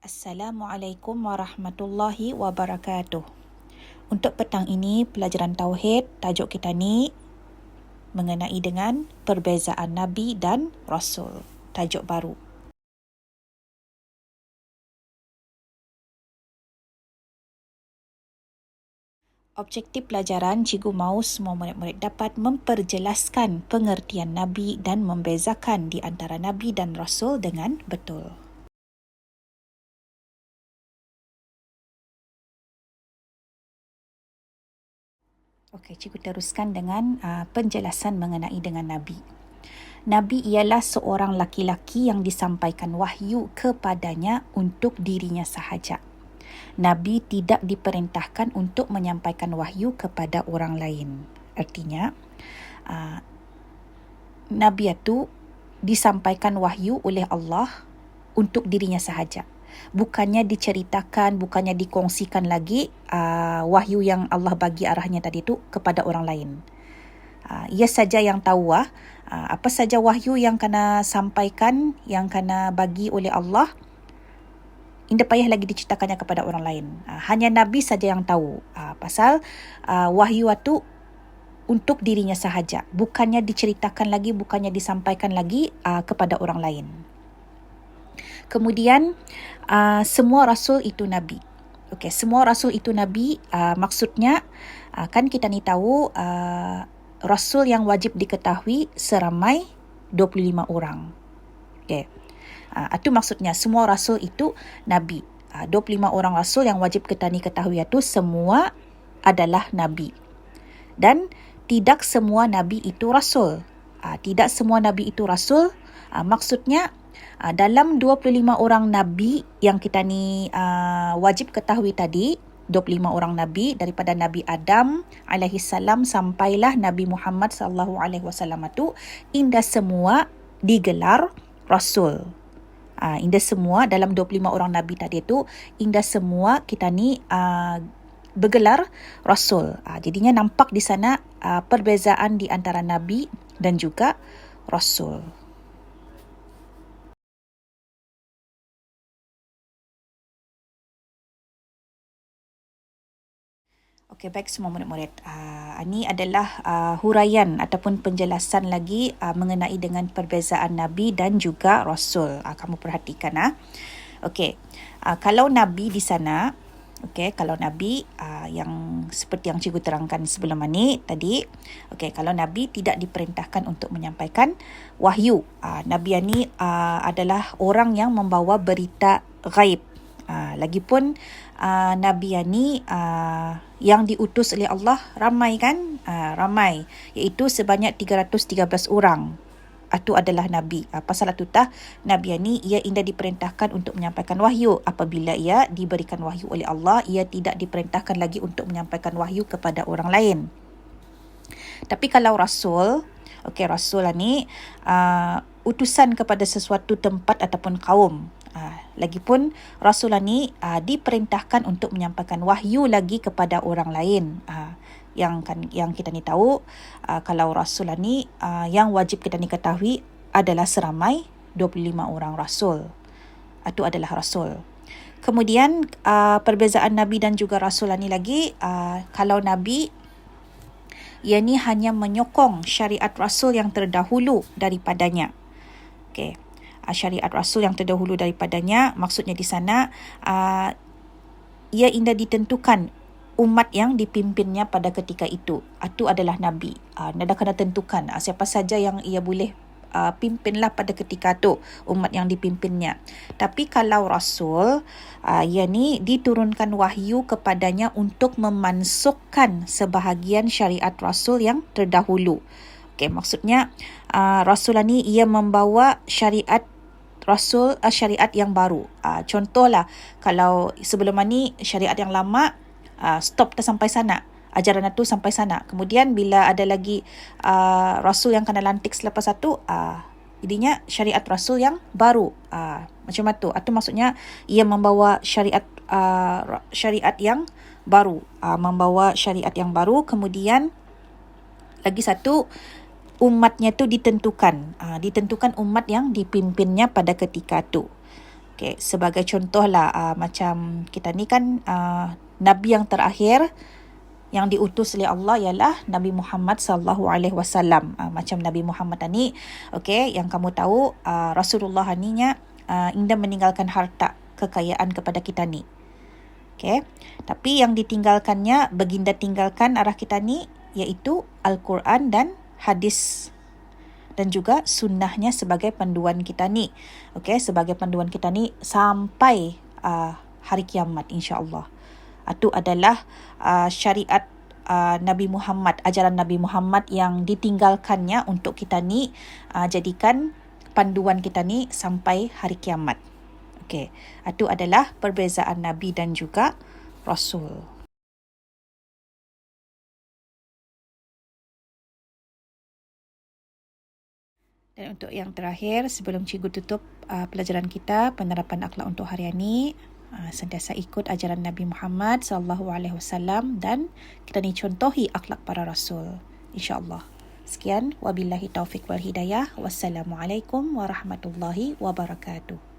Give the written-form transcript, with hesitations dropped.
Assalamualaikum warahmatullahi wabarakatuh. Untuk petang ini, pelajaran Tauhid, tajuk kita ni mengenai dengan perbezaan Nabi dan Rasul. Tajuk baru. Objektif pelajaran, cikgu mahu semua murid-murid dapat memperjelaskan pengertian Nabi dan membezakan di antara Nabi dan Rasul dengan betul. Okey, cikgu teruskan dengan penjelasan mengenai dengan Nabi. Nabi ialah seorang laki-laki yang disampaikan wahyu kepadanya untuk dirinya sahaja. Nabi tidak diperintahkan untuk menyampaikan wahyu kepada orang lain. Artinya, Nabi itu disampaikan wahyu oleh Allah untuk dirinya sahaja. Bukannya diceritakan, bukannya dikongsikan lagi wahyu yang Allah bagi arahnya tadi itu kepada orang lain. Ia saja yang tahu apa saja wahyu yang kena sampaikan, yang kena bagi oleh Allah, tidak payah lagi diceritakannya kepada orang lain. Hanya Nabi saja yang tahu pasal wahyu itu untuk dirinya sahaja. Bukannya diceritakan lagi, bukannya disampaikan lagi kepada orang lain. Kemudian, semua Rasul itu Nabi. Okey, semua Rasul itu Nabi, maksudnya kan kita ni tahu Rasul yang wajib diketahui seramai 25 orang. Okey, itu maksudnya semua Rasul itu Nabi. 25 orang Rasul yang wajib kita ni ketahui itu semua adalah Nabi. Dan tidak semua Nabi itu Rasul. Tidak semua Nabi itu Rasul, maksudnya dalam 25 orang Nabi yang kita ni wajib ketahui tadi, 25 orang Nabi daripada Nabi Adam alaihissalam sampailah Nabi Muhammad sallallahu alaihi wasallam itu, indah semua digelar Rasul. Indah semua dalam 25 orang Nabi tadi itu, indah semua kita ni bergelar Rasul. Jadinya nampak di sana perbezaan di antara Nabi dan juga Rasul. Okey, baik semua murid-murid. Ini adalah huraian ataupun penjelasan lagi mengenai dengan perbezaan Nabi dan juga Rasul. Kamu perhatikan. Okey, kalau Nabi di sana, okey, kalau Nabi yang seperti yang cikgu terangkan sebelum ini tadi, okey, kalau Nabi tidak diperintahkan untuk menyampaikan wahyu. Nabi ini adalah orang yang membawa berita ghaib. Lagipun Nabi ini yang diutus oleh Allah ramai kan? Ramai, iaitu sebanyak 313 orang. Itu adalah Nabi. Pasal itu Nabi ini ia indah diperintahkan untuk menyampaikan wahyu. Apabila ia diberikan wahyu oleh Allah, ia tidak diperintahkan lagi untuk menyampaikan wahyu kepada orang lain. Tapi kalau Rasul, okey, Rasul ini utusan kepada sesuatu tempat ataupun kaum. Lagipun Rasul ini diperintahkan untuk menyampaikan wahyu lagi kepada orang lain. Yang kita ni tahu, kalau Rasul ini yang wajib kita ni ketahui adalah seramai 25 orang Rasul. Itu adalah Rasul. Kemudian perbezaan Nabi dan juga Rasul ini lagi, kalau Nabi ia ni hanya menyokong syariat Rasul yang terdahulu daripadanya. Okey, syariat Rasul yang terdahulu daripadanya, maksudnya di sana ia indah ditentukan umat yang dipimpinnya pada ketika itu. Itu adalah Nabi. Nada kena tentukan siapa saja yang ia boleh pimpinlah pada ketika itu umat yang dipimpinnya. Tapi kalau Rasul, ia ni diturunkan wahyu kepadanya untuk memansukkan sebahagian syariat Rasul yang terdahulu. Okey, maksudnya Rasul ni ia membawa syariat Rasul, syariat yang baru. Contohlah, kalau sebelum ni syariat yang lama stop dah sampai sana, ajaran itu sampai sana. Kemudian bila ada lagi Rasul yang kena lantik selepas itu, jadinya syariat Rasul yang baru. Macam itu. Itu maksudnya ia membawa syariat syariat yang baru. Membawa syariat yang baru. Kemudian lagi satu, umatnya tu ditentukan umat yang dipimpinnya pada ketika itu. Okay, sebagai contoh lah, macam kita ni kan Nabi yang terakhir yang diutus oleh Allah ialah Nabi Muhammad sallallahu alaihi wasallam. Macam Nabi Muhammad ni, okey, yang kamu tahu Rasulullah ni ingin meninggalkan harta kekayaan kepada kita ni. Okey. Tapi yang ditinggalkannya, baginda tinggalkan arah kita ni iaitu Al-Quran dan hadis dan juga sunnahnya sebagai panduan kita ni. Okey, sebagai panduan kita ni sampai hari kiamat insya-Allah. Itu adalah syariat Nabi Muhammad, ajaran Nabi Muhammad yang ditinggalkannya untuk kita ni jadikan panduan kita ni sampai hari kiamat. Okey, itu adalah perbezaan Nabi dan juga Rasul. Dan untuk yang terakhir, sebelum cikgu tutup pelajaran kita, penerapan akhlak untuk hari ini, sentiasa ikut ajaran Nabi Muhammad sallallahu alaihi wasallam dan kita ni contohi akhlak para rasul, insya-Allah. Sekian, wabillahi taufik wal hidayah. Wassalamualaikum warahmatullahi wabarakatuh.